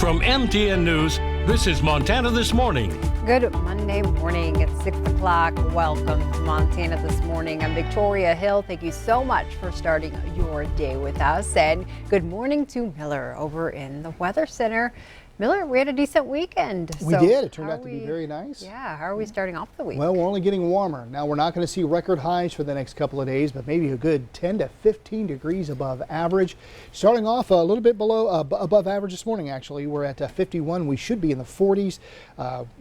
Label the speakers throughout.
Speaker 1: From MTN News, this is Montana This Morning.
Speaker 2: Good Monday morning. It's 6 o'clock. Welcome to Montana This Morning. I'm Victoria Hill. Thank you so much for starting your day with us. And good morning to Miller over in the Weather Center. Miller, we had a decent weekend.
Speaker 3: We did. It turned out to be very nice.
Speaker 2: Yeah. How are we starting off the week?
Speaker 3: Well, we're only getting warmer. Now, we're not going to see record highs for the next couple of days, but maybe a good 10 to 15 degrees above average. Starting off a little bit below, above average this morning, actually. We're at 51. We should be in the 40s.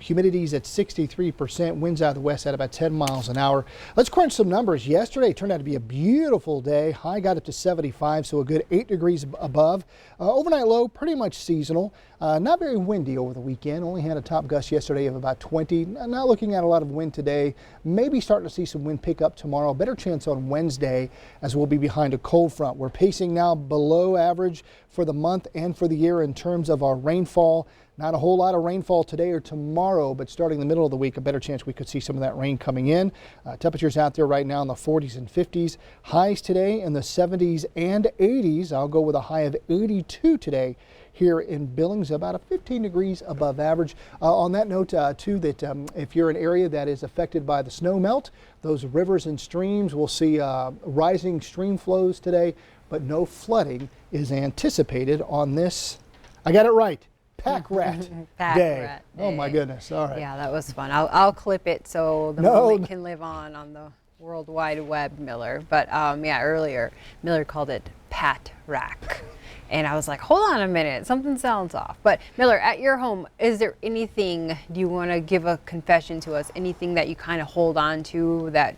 Speaker 3: Humidity's at 63%. Winds out of the west at about 10 miles an hour. Let's crunch some numbers. Yesterday turned out to be a beautiful day. High got up to 75, so a good 8 degrees above. Overnight low, pretty much seasonal. Not very windy over the weekend. Only had a top gust yesterday of about 20. Not looking at a lot of wind today. Maybe starting to see some wind pick up tomorrow. Better chance on Wednesday as we'll be behind a cold front. We're pacing now below average for the month and for the year in terms of our rainfall. Not a whole lot of rainfall today or tomorrow, but starting the middle of the week, a better chance we could see some of that rain coming in. Temperatures out there right now in the 40s and 50s. Highs today in the 70s and 80s. I'll go with a high of 82 today here in Billings, about a 15 degrees above average. On that note, too, that if you're an area that is affected by the snow melt, those rivers and streams will see rising stream flows today, but no flooding is anticipated on this. I got it right. Pack Rat Day. Oh my goodness. All right.
Speaker 2: Yeah, that was fun. I'll clip it so the moment can live on the World Wide Web, Miller. But yeah, earlier Miller called it Pat Rack. And I was like, hold on a minute, something sounds off. But Miller, at your home, is there anything, do you want to give a confession to us, anything that you kind of hold on to that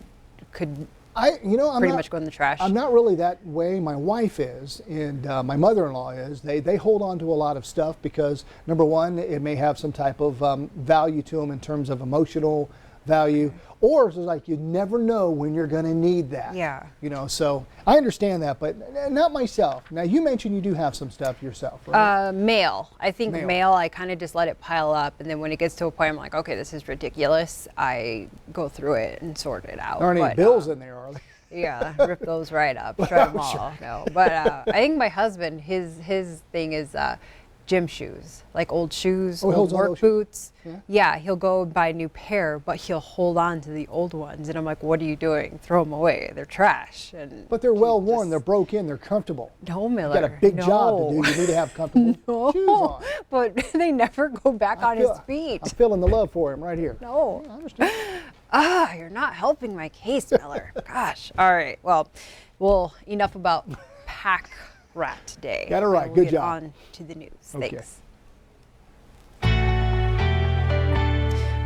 Speaker 2: could pretty much go in the trash?
Speaker 3: I'm not really that way. My wife is, and my mother-in-law is. They hold on to a lot of stuff because, number one, it may have some type of value to them in terms of emotional value, or it's like you never know when you're going to need that.
Speaker 2: Yeah.
Speaker 3: You know, so I understand that, but not myself. Now, you mentioned you do have some stuff yourself, right?
Speaker 2: Mail. I think mail, I kind of just let it pile up, and then when it gets to a point, I'm like, okay, this is ridiculous. I go through it and sort it out.
Speaker 3: There aren't any bills in there, are they?
Speaker 2: Yeah, rip those right up, shred them all.
Speaker 3: Sure.
Speaker 2: No, but I think my husband, his thing is gym shoes, like old shoes, old work boots. Yeah, he'll go and buy a new pair, but he'll hold on to the old ones. And I'm like, what are you doing? Throw them away. They're trash.
Speaker 3: But they're well worn. They're broke in. They're comfortable.
Speaker 2: No, Miller.
Speaker 3: You got a big job to do. You need to have comfortable shoes on.
Speaker 2: But they never go back on his feet. I'm
Speaker 3: feeling the love for him right here.
Speaker 2: No.
Speaker 3: Yeah, I understand.
Speaker 2: You're not helping my case, Miller. Gosh. All right. Well, enough about Pack Rat Day.
Speaker 3: Got it right.
Speaker 2: We'll
Speaker 3: Good
Speaker 2: get
Speaker 3: job.
Speaker 2: On to the news.
Speaker 3: Okay.
Speaker 2: Thanks.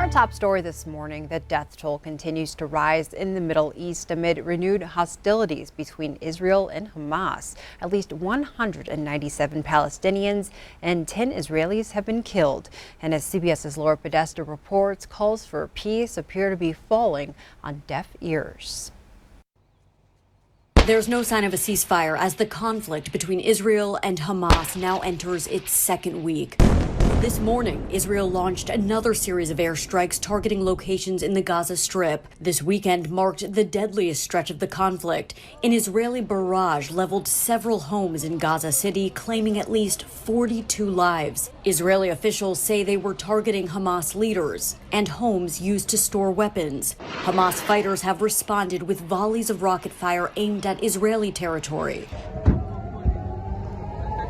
Speaker 2: Our top story this morning, the death toll continues to rise in the Middle East amid renewed hostilities between Israel and Hamas. At least 197 Palestinians and 10 Israelis have been killed. And as CBS's Laura Podesta reports, calls for peace appear to be falling on deaf ears.
Speaker 4: There's no sign of a ceasefire as the conflict between Israel and Hamas now enters its second week. This morning, Israel launched another series of airstrikes targeting locations in the Gaza Strip. This weekend marked the deadliest stretch of the conflict. An Israeli barrage leveled several homes in Gaza City, claiming at least 42 lives. Israeli officials say they were targeting Hamas leaders and homes used to store weapons. Hamas fighters have responded with volleys of rocket fire aimed at Israeli territory.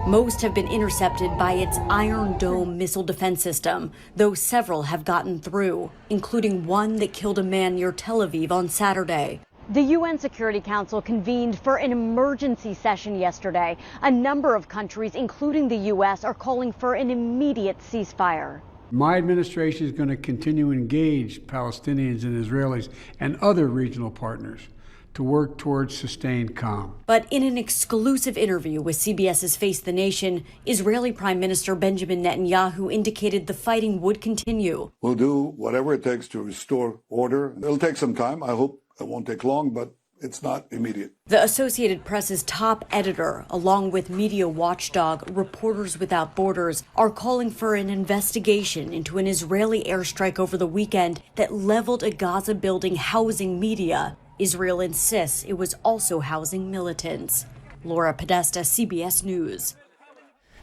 Speaker 4: Most have been intercepted by its Iron Dome missile defense system, though several have gotten through, including one that killed a man near Tel Aviv on Saturday.
Speaker 5: The UN Security Council convened for an emergency session yesterday. A number of countries, including the U.S., are calling for an immediate ceasefire.
Speaker 6: My administration is going to continue to engage Palestinians and Israelis and other regional partners to work towards sustained calm.
Speaker 4: But in an exclusive interview with CBS's Face the Nation, Israeli Prime Minister Benjamin Netanyahu indicated the fighting would continue.
Speaker 7: We'll do whatever it takes to restore order. It'll take some time. I hope it won't take long, but it's not immediate.
Speaker 4: The Associated Press's top editor, along with media watchdog Reporters Without Borders, are calling for an investigation into an Israeli airstrike over the weekend that leveled a Gaza building housing media. Israel insists it was also housing militants. Laura Podesta, CBS News.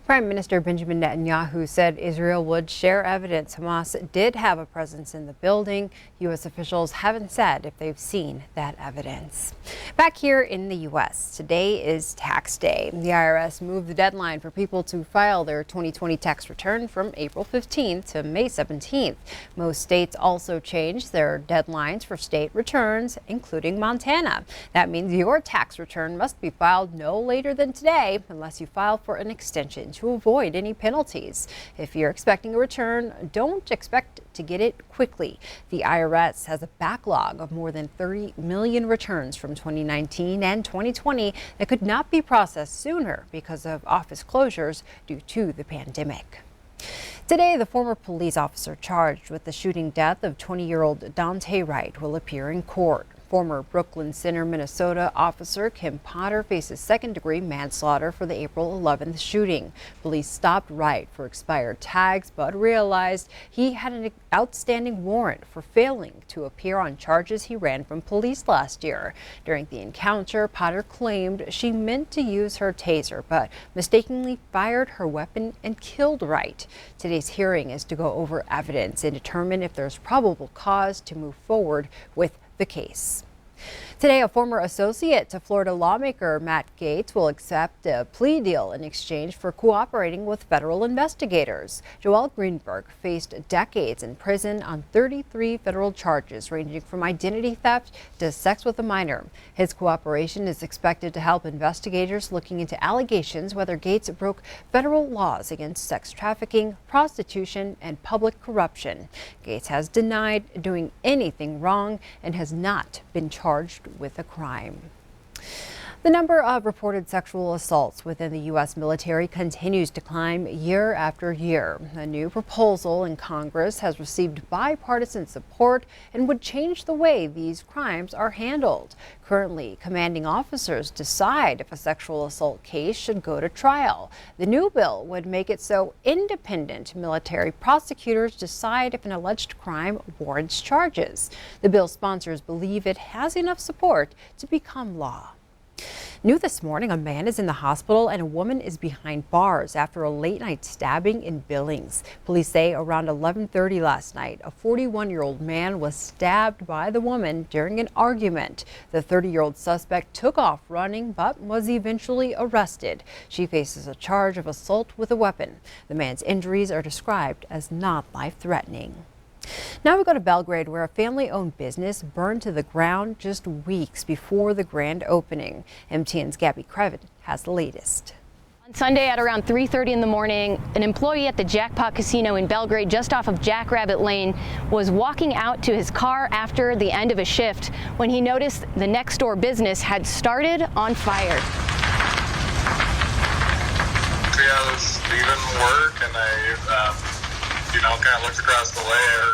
Speaker 2: Prime Minister Benjamin Netanyahu said Israel would share evidence Hamas did have a presence in the building. U.S. officials haven't said if they've seen that evidence. Back here in the U.S., today is tax day. The IRS moved the deadline for people to file their 2020 tax return from April 15th to May 17th. Most states also changed their deadlines for state returns, including Montana. That means your tax return must be filed no later than today unless you file for an extension to avoid any penalties. If you're expecting a return, don't expect to get it quickly. The IRS has a backlog of more than 30 million returns from 2019 and 2020 that could not be processed sooner because of office closures due to the pandemic. Today, the former police officer charged with the shooting death of 20-year-old Dante Wright will appear in court. Former Brooklyn Center, Minnesota officer Kim Potter faces second-degree manslaughter for the April 11th shooting. Police stopped Wright for expired tags, but realized he had an outstanding warrant for failing to appear on charges he ran from police last year. During the encounter, Potter claimed she meant to use her taser, but mistakenly fired her weapon and killed Wright. Today's hearing is to go over evidence and determine if there's probable cause to move forward with the case. Today, a former associate to Florida lawmaker Matt Gaetz will accept a plea deal in exchange for cooperating with federal investigators. Joel Greenberg faced decades in prison on 33 federal charges ranging from identity theft to sex with a minor. His cooperation is expected to help investigators looking into allegations whether Gaetz broke federal laws against sex trafficking, prostitution, and public corruption. Gaetz has denied doing anything wrong and has not been charged with a crime. The number of reported sexual assaults within the U.S. military continues to climb year after year. A new proposal in Congress has received bipartisan support and would change the way these crimes are handled. Currently, commanding officers decide if a sexual assault case should go to trial. The new bill would make it so independent military prosecutors decide if an alleged crime warrants charges. The bill's sponsors believe it has enough support to become law. New this morning, a man is in the hospital and a woman is behind bars after a late-night stabbing in Billings. Police say around 11:30 last night, a 41-year-old man was stabbed by the woman during an argument. The 30-year-old suspect took off running but was eventually arrested. She faces a charge of assault with a weapon. The man's injuries are described as not life-threatening. Now we go to Belgrade, where a family-owned business burned to the ground just weeks before the grand opening. MTN's Gabby Krevin has the latest.
Speaker 8: On Sunday at around 3:30 in the morning, an employee at the Jackpot Casino in Belgrade, just off of Jackrabbit Lane, was walking out to his car after the end of a shift when he noticed the next door business had started on fire.
Speaker 9: Yeah, I was leaving work and I kind of looked across the way. I heard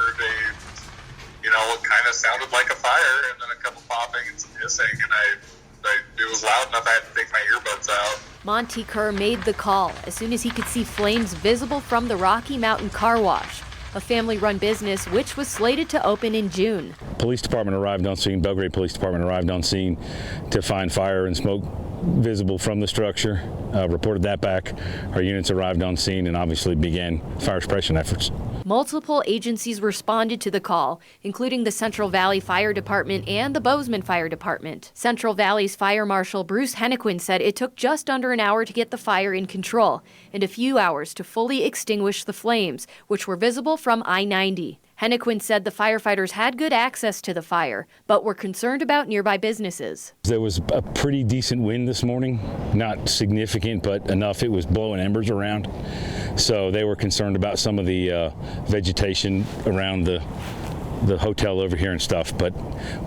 Speaker 9: what kind of sounded like a fire, and then a couple popping and some hissing, and it was loud enough I had to take my earbuds out.
Speaker 10: Monty Kerr made the call as soon as he could see flames visible from the Rocky Mountain Car Wash, a family-run business which was slated to open in June.
Speaker 11: Police department arrived on scene. Belgrade Police Department arrived on scene to find fire and smoke visible from the structure. Reported that back. Our units arrived on scene and obviously began fire suppression efforts.
Speaker 10: Multiple agencies responded to the call, including the Central Valley Fire Department and the Bozeman Fire Department. Central Valley's Fire Marshal Bruce Hennequin said it took just under an hour to get the fire in control and a few hours to fully extinguish the flames, which were visible from I-90. Hennequin said the firefighters had good access to the fire, but were concerned about nearby businesses.
Speaker 11: There was a pretty decent wind this morning, not significant, but enough. It was blowing embers around. So they were concerned about some of the vegetation around the hotel over here and stuff, but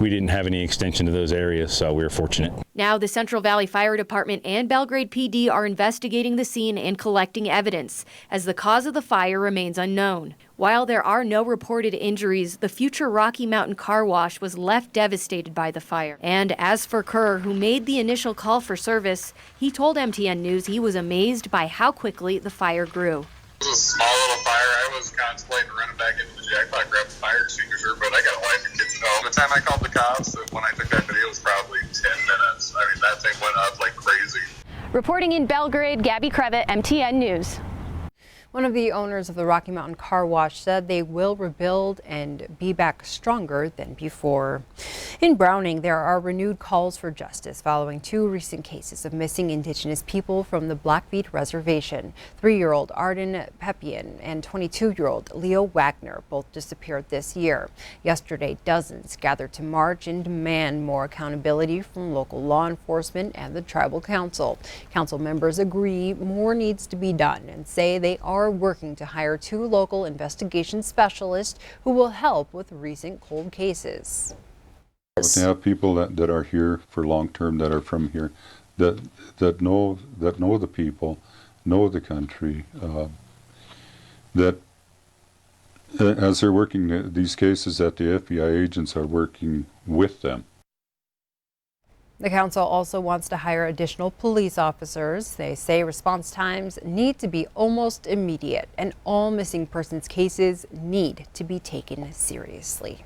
Speaker 11: we didn't have any extension to those areas, so we were fortunate.
Speaker 10: Now the Central Valley Fire Department and Belgrade PD are investigating the scene and collecting evidence, as the cause of the fire remains unknown. While there are no reported injuries, the future Rocky Mountain Car Wash was left devastated by the fire. And as for Kerr, who made the initial call for service, he told MTN News he was amazed by how quickly the fire grew.
Speaker 9: It was a small little fire. I was contemplating running back into the Jackpot, grab the fire extinguisher, but I got a wife and kids at home. By the time I called the cops, when I took that video, it was probably 10 minutes. I mean, that thing went up like crazy.
Speaker 8: Reporting in Belgrade, Gabby Crevitt, MTN News.
Speaker 2: One of the owners of the Rocky Mountain Car Wash said they will rebuild and be back stronger than before. In Browning, there are renewed calls for justice following 2 recent cases of missing Indigenous people from the Blackfeet Reservation. 3-year-old Arden Peppian and 22-year-old Leo Wagner both disappeared this year. Yesterday, dozens gathered to march and demand more accountability from local law enforcement and the tribal council. Council members agree more needs to be done and say they are working to hire 2 local investigation specialists who will help with recent cold cases.
Speaker 12: To have people that are here for long term, that are from here, that know the people, know the country, that as they're working these cases, that the FBI agents are working with them.
Speaker 2: The council also wants to hire additional police officers. They say response times need to be almost immediate, and all missing persons cases need to be taken seriously.